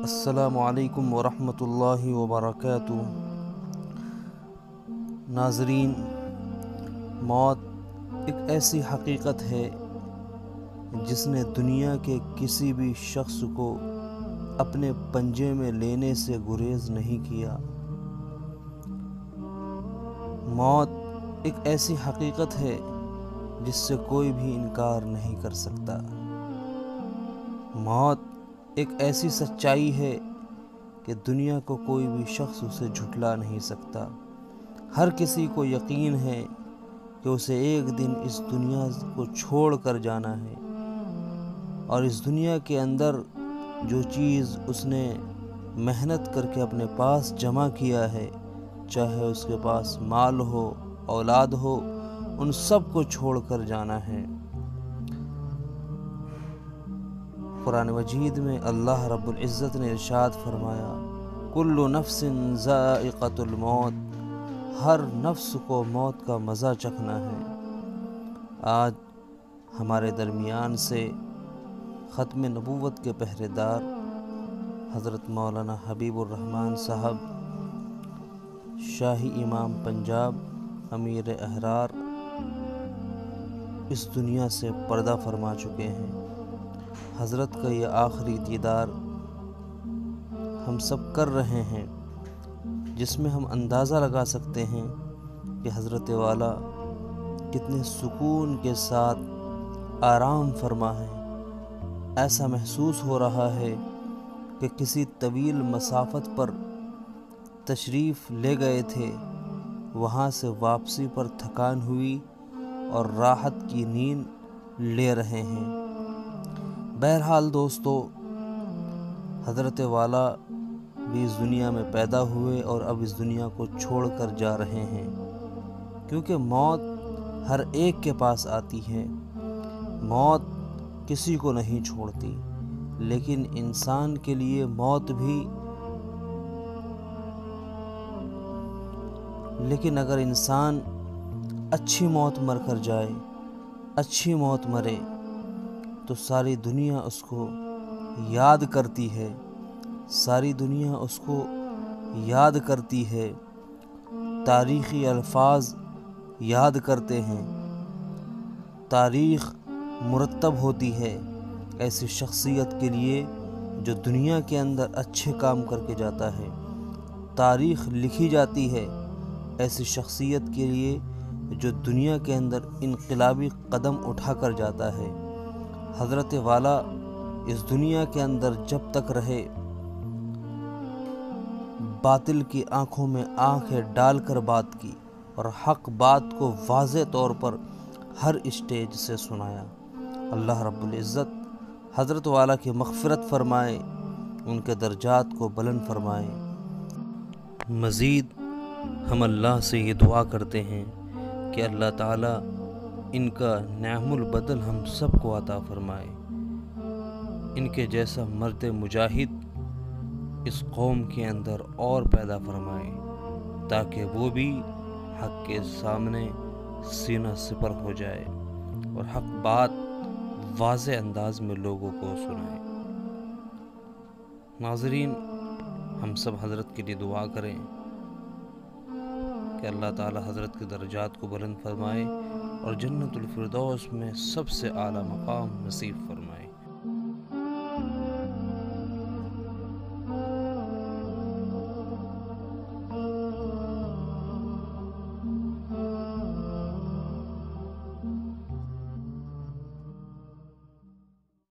السلام علیکم ورحمۃ اللہ وبرکاتہ۔ ناظرین، موت ایک ایسی حقیقت ہے جس نے دنیا کے کسی بھی شخص کو اپنے پنجے میں لینے سے گریز نہیں کیا۔ موت ایک ایسی حقیقت ہے جس سے کوئی بھی انکار نہیں کر سکتا۔ موت ایک ایسی سچائی ہے کہ دنیا کو کوئی بھی شخص اسے جھٹلا نہیں سکتا۔ ہر کسی کو یقین ہے کہ اسے ایک دن اس دنیا کو چھوڑ کر جانا ہے، اور اس دنیا کے اندر جو چیز اس نے محنت کر کے اپنے پاس جمع کیا ہے، چاہے اس کے پاس مال ہو، اولاد ہو، ان سب کو چھوڑ کر جانا ہے۔ قرآن مجید میں اللہ رب العزت نے ارشاد فرمایا، کل نفس ذائقۃ الموت، ہر نفس کو موت کا مزہ چکھنا ہے۔ آج ہمارے درمیان سے ختم نبوت کے پہرے دار حضرت مولانا حبیب الرحمن صاحب، شاہی امام پنجاب، امیر احرار، اس دنیا سے پردہ فرما چکے ہیں۔ حضرت کا یہ آخری دیدار ہم سب کر رہے ہیں، جس میں ہم اندازہ لگا سکتے ہیں کہ حضرت والا کتنے سکون کے ساتھ آرام فرما ہے۔ ایسا محسوس ہو رہا ہے کہ کسی طویل مسافت پر تشریف لے گئے تھے، وہاں سے واپسی پر تھکان ہوئی اور راحت کی نیند لے رہے ہیں۔ بہرحال دوستو، حضرت والا بھی اس دنیا میں پیدا ہوئے اور اب اس دنیا کو چھوڑ کر جا رہے ہیں، کیونکہ موت ہر ایک کے پاس آتی ہے۔ موت کسی کو نہیں چھوڑتی، لیکن انسان کے لیے لیکن اگر انسان اچھی موت مر کر جائے، اچھی موت مرے، تو ساری دنیا اس کو یاد کرتی ہے، ساری دنیا اس کو یاد کرتی ہے، تاریخی الفاظ یاد کرتے ہیں، تاریخ مرتب ہوتی ہے ایسی شخصیت کے لیے جو دنیا کے اندر اچھے کام کر کے جاتا ہے۔ تاریخ لکھی جاتی ہے ایسی شخصیت کے لیے جو دنیا کے اندر انقلابی قدم اٹھا کر جاتا ہے۔ حضرت والا اس دنیا کے اندر جب تک رہے، باطل کی آنکھوں میں آنکھیں ڈال کر بات کی اور حق بات کو واضح طور پر ہر اسٹیج سے سنایا۔ اللہ رب العزت حضرت والا کی مغفرت فرمائے، ان کے درجات کو بلند فرمائے۔ مزید ہم اللہ سے یہ دعا کرتے ہیں کہ اللہ تعالیٰ ان کا نعم البدل ہم سب کو عطا فرمائے، ان کے جیسا مرد مجاہد اس قوم کے اندر اور پیدا فرمائے، تاکہ وہ بھی حق کے سامنے سینہ سپر ہو جائے اور حق بات واضح انداز میں لوگوں کو سنائے۔ ناظرین، ہم سب حضرت کے لیے دعا کریں کہ اللہ تعالی حضرت کے درجات کو بلند فرمائے اور جنت الفردوس میں سب سے اعلیٰ مقام نصیب فرمائے۔